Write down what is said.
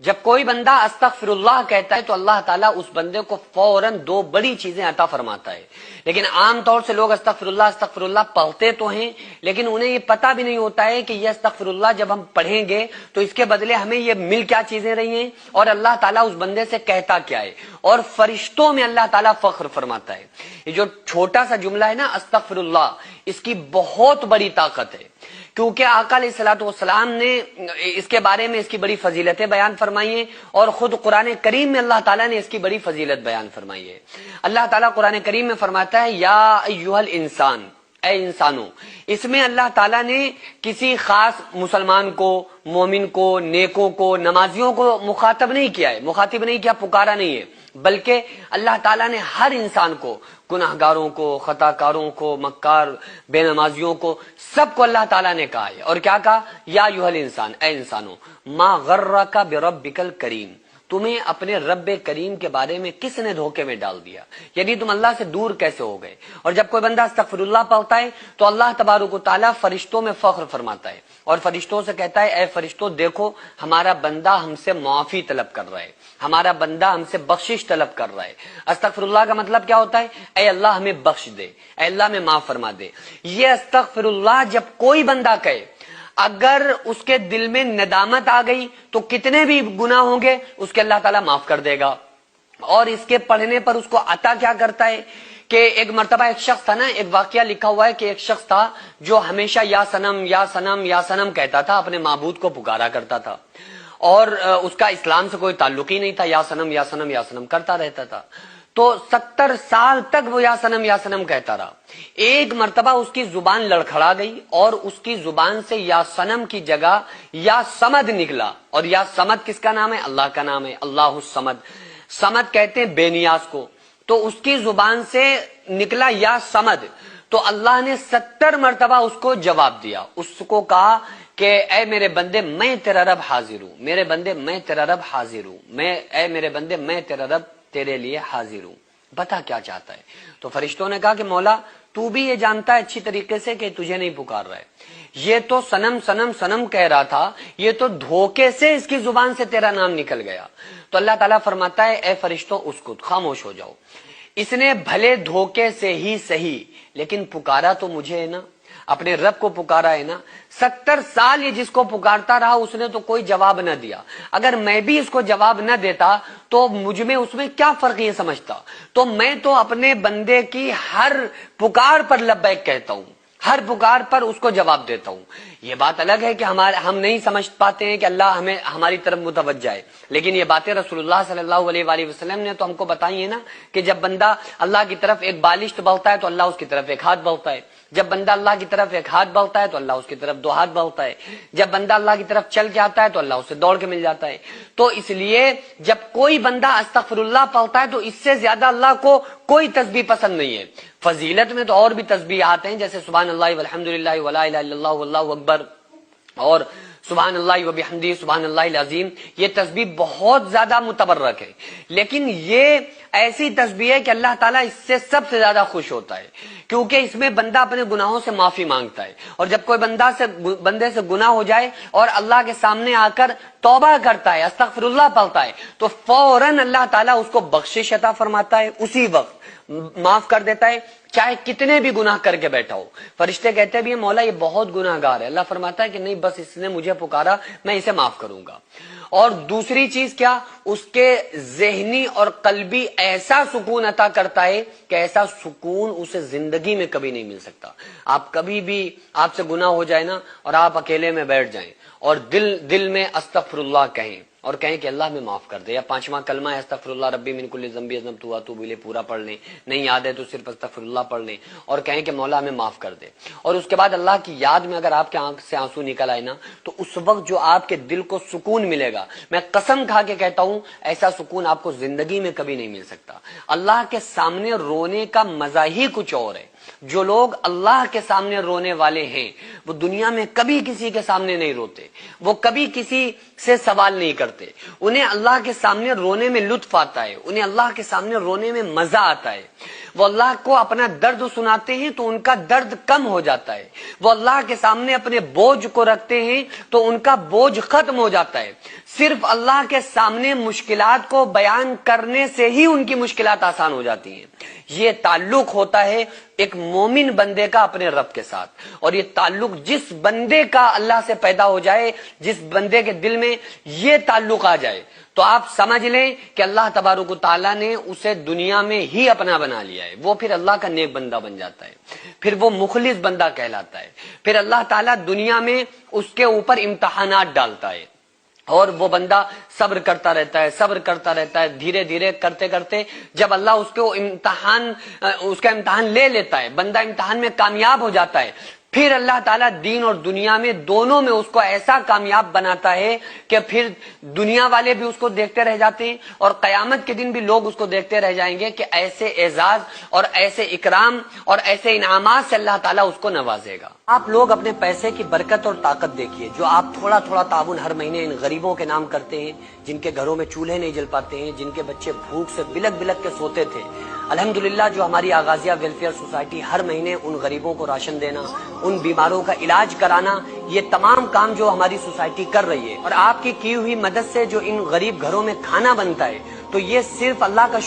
جب کوئی بندہ استغفراللہ کہتا ہے تو اللہ تعالیٰ اس بندے کو فوراً دو بڑی چیزیں عطا فرماتا ہے. لیکن عام طور سے لوگ استغفراللہ پڑھتے تو ہیں، لیکن انہیں یہ پتہ بھی نہیں ہوتا ہے کہ یہ استغفراللہ جب ہم پڑھیں گے تو اس کے بدلے ہمیں یہ مل کیا چیزیں رہی ہیں، اور اللہ تعالیٰ اس بندے سے کہتا کیا ہے. اور فرشتوں میں اللہ تعالیٰ فخر فرماتا ہے. یہ جو چھوٹا سا جملہ ہے نا استغفراللہ، اس کی بہت بڑی طاقت ہے، کیونکہ آقا علیہ الصلوۃ والسلام نے اس کے بارے میں اس کی بڑی فضیلتیں بیان فرمائی ہیں، اور خود قرآن کریم میں اللہ تعالیٰ نے اس کی بڑی فضیلت بیان فرمائی ہے. اللہ تعالیٰ قرآن کریم میں فرماتا ہے یا ایھا الانسان، اے انسانوں. اس میں اللہ تعالیٰ نے کسی خاص مسلمان کو، مومن کو، نیکوں کو، نمازیوں کو مخاطب نہیں کیا ہے، مخاطب نہیں کیا، پکارا نہیں ہے، بلکہ اللہ تعالیٰ نے ہر انسان کو، گناہگاروں کو، خطا کاروں کو، مکار بے نمازیوں کو، سب کو اللہ تعالیٰ نے کہا ہے. اور کیا کہا؟ یا ایھا الانسان، اے انسانوں، ما غرک بربک الکریم، تمہیں اپنے رب کریم کے بارے میں کس نے دھوکے میں ڈال دیا، یعنی تم اللہ سے دور کیسے ہو گئے. اور جب کوئی بندہ استغفراللہ پڑھتا ہے تو اللہ تبارک و تعالیٰ فرشتوں میں فخر فرماتا ہے، اور فرشتوں سے کہتا ہے اے فرشتوں دیکھو ہمارا بندہ ہم سے معافی طلب کر رہا ہے، ہمارا بندہ ہم سے بخشش طلب کر رہا ہے. استغفراللہ کا مطلب کیا ہوتا ہے؟ اے اللہ ہمیں بخش دے، اے اللہ ہمیں معاف فرما دے. یہ استغفراللہ جب کوئی بندہ کہے، اگر اس کے دل میں ندامت آ گئی تو کتنے بھی گناہ ہوں گے اس کے اللہ تعالیٰ معاف کر دے گا. اور اس کے پڑھنے پر اس کو عطا کیا کرتا ہے کہ ایک مرتبہ ایک شخص تھا نا، ایک واقعہ لکھا ہوا ہے کہ ایک شخص تھا جو ہمیشہ یا سنم یا سنم یا سنم کہتا تھا، اپنے معبود کو پکارا کرتا تھا، اور اس کا اسلام سے کوئی تعلق ہی نہیں تھا، یا سنم یا سنم یا سنم کرتا رہتا تھا. تو 70 سال تک وہ یا سنم کہتا رہا. ایک مرتبہ اس کی زبان لڑکھڑا گئی اور اس کی زبان سے یا سنم کی جگہ یا سمد نکلا. اور یا سمد کس کا نام ہے؟ اللہ کا نام ہے، اللہ الصمد. سمد کہتے ہیں بے نیاز کو. تو اس کی زبان سے نکلا یا سمد، تو اللہ نے 70 مرتبہ اس کو جواب دیا. اس کو کہا کہ اے میرے بندے میں تیرا رب حاضر ہوں، میرے بندے میں تیرا رب حاضر ہوں، اے میرے بندے میں تیرا رب تیرے لیے حاضر ہوں، بتا کیا چاہتا ہے. تو فرشتوں نے کہا کہ مولا تو بھی یہ جانتا ہے اچھی طریقے سے کہ تجھے نہیں پکار رہا ہے، یہ تو سنم سنم سنم کہہ رہا تھا، یہ تو دھوکے سے اس کی زبان سے تیرا نام نکل گیا. تو اللہ تعالیٰ فرماتا ہے اے فرشتوں اسکت، خاموش ہو جاؤ. اس نے بھلے دھوکے سے ہی صحیح لیکن پکارا تو مجھے ہے نا، اپنے رب کو پکارا ہے نا. 70 سال یہ جس کو پکارتا رہا اس نے تو کوئی جواب نہ دیا. اگر میں بھی اس کو جواب نہ دیتا تو مجھ میں اس میں کیا فرق یہ سمجھتا. تو میں تو اپنے بندے کی ہر پکار پر لبیک کہتا ہوں، ہر پکار پر اس کو جواب دیتا ہوں. یہ بات الگ ہے کہ ہم نہیں سمجھ پاتے ہیں کہ اللہ ہمیں ہماری طرف متوجہ ہے، لیکن یہ باتیں رسول اللہ صلی اللہ علیہ وآلہ وسلم نے تو ہم کو بتائی ہیں نا کہ جب بندہ اللہ کی طرف ایک بالشت بڑھتا ہے تو اللہ اس کی طرف ایک ہاتھ بڑھتا ہے، جب بندہ اللہ کی طرف ایک ہاتھ بڑھتا ہے تو اللہ اس کی طرف 2 ہاتھ بڑھتا ہے، جب بندہ اللہ کی طرف چل کے آتا ہے تو اللہ اسے دوڑ کے مل جاتا ہے. تو اس لیے جب کوئی بندہ استغفراللہ پڑھتا ہے تو اس سے زیادہ اللہ کو کوئی تسبیح پسند نہیں ہے. فضیلت میں تو اور بھی تسبیحات ہیں، جیسے سبحان اللہ والحمدللہ ولا الہ الا اللہ واللہ اکبر اور سبحان اللہ وبحمدہ سبحان اللہ العظیم. یہ تسبیح بہت زیادہ متبرک ہے، لیکن یہ ایسی تسبیح ہے کہ اللہ تعالیٰ اس سے سب سے زیادہ خوش ہوتا ہے، کیونکہ اس میں بندہ اپنے گناہوں سے معافی مانگتا ہے. اور جب کوئی بندے سے گناہ ہو جائے اور اللہ کے سامنے آ کر توبہ کرتا ہے، استغفراللہ پڑھتا ہے، تو فوراً اللہ تعالیٰ اس کو بخشش عطا فرماتا ہے، اسی وقت معاف کر دیتا ہے، چاہے کتنے بھی گناہ کر کے بیٹھا ہو. فرشتے کہتے بھی ہیں مولا یہ بہت گناہ گار ہے، اللہ فرماتا ہے کہ نہیں، بس اس نے مجھے پکارا میں اسے معاف کروں گا. اور دوسری چیز کیا، اس کے ذہنی اور قلبی ایسا سکون عطا کرتا ہے کہ ایسا سکون اسے زندگی میں کبھی نہیں مل سکتا. آپ کبھی بھی آپ سے گناہ ہو جائے نا اور آپ اکیلے میں بیٹھ جائیں اور دل میں استغفراللہ کہیں اور کہیں کہ اللہ میں معاف کر دے، یا 5واں کلمہ ہے استغفراللہ ربی من کل ذنب اذنبت واتوب الیہ پورا پڑھ لیں، نہیں یاد ہے تو صرف استغفراللہ پڑھ لیں اور کہیں کہ مولا ہمیں معاف کر دے. اور اس کے بعد اللہ کی یاد میں اگر آپ کے آنکھ سے آنسو نکل آئے نا تو اس وقت جو آپ کے دل کو سکون ملے گا، میں قسم کھا کے کہتا ہوں ایسا سکون آپ کو زندگی میں کبھی نہیں مل سکتا. اللہ کے سامنے رو رونے کا مزہ ہی کچھ اور ہے. جو لوگ اللہ کے سامنے رونے والے ہیں وہ دنیا میں کبھی کسی کے سامنے نہیں روتے, وہ کبھی کسی سے سوال نہیں کرتے. انہیں اللہ کے سامنے رونے میں لطف آتا ہے, انہیں اللہ کے سامنے رونے میں مزہ آتا ہے. وہ اللہ کو اپنا درد سناتے ہیں تو ان کا درد کم ہو جاتا ہے. وہ اللہ کے سامنے اپنے بوجھ کو رکھتے ہیں تو ان کا بوجھ ختم ہو جاتا ہے. صرف اللہ کے سامنے مشکلات کو بیان کرنے سے ہی ان کی مشکلات آسان ہو جاتی ہیں. یہ تعلق ہوتا ہے ایک مومن بندے کا اپنے رب کے ساتھ, اور یہ تعلق جس بندے کا اللہ سے پیدا ہو جائے, جس بندے کے دل میں یہ تعلق آ جائے, تو آپ سمجھ لیں کہ اللہ تبارک و تعالیٰ نے اسے دنیا میں ہی اپنا بنا لیا ہے. وہ پھر اللہ کا نیک بندہ بن جاتا ہے, پھر وہ مخلص بندہ کہلاتا ہے. پھر اللہ تعالیٰ دنیا میں اس کے اوپر امتحانات ڈالتا ہے اور وہ بندہ صبر کرتا رہتا ہے, صبر کرتا رہتا ہے. دھیرے دھیرے کرتے کرتے جب اللہ اس کا امتحان لے لیتا ہے, بندہ امتحان میں کامیاب ہو جاتا ہے, پھر اللہ تعالیٰ دین اور دنیا میں دونوں میں اس کو ایسا کامیاب بناتا ہے کہ پھر دنیا والے بھی اس کو دیکھتے رہ جاتے ہیں اور قیامت کے دن بھی لوگ اس کو دیکھتے رہ جائیں گے کہ ایسے اعزاز اور ایسے اکرام اور ایسے انعامات سے اللہ تعالیٰ اس کو نوازے گا. آپ لوگ اپنے پیسے کی برکت اور طاقت دیکھیے. جو آپ تھوڑا تھوڑا تعاون ہر مہینے ان غریبوں کے نام کرتے ہیں, جن کے گھروں میں چولہے نہیں جل پاتے ہیں, جن کے بچے بھوک سے بلک بلک کے سوتے تھے, الحمدللہ جو ہماری آغازیہ ویلفیئر سوسائٹی ہر مہینے ان غریبوں کو راشن دینا, ان بیماروں کا علاج کرانا, یہ تمام کام جو ہماری سوسائٹی کر رہی ہے, اور آپ کی ہوئی مدد سے جو ان غریب گھروں میں کھانا بنتا ہے, تو یہ صرف اللہ کا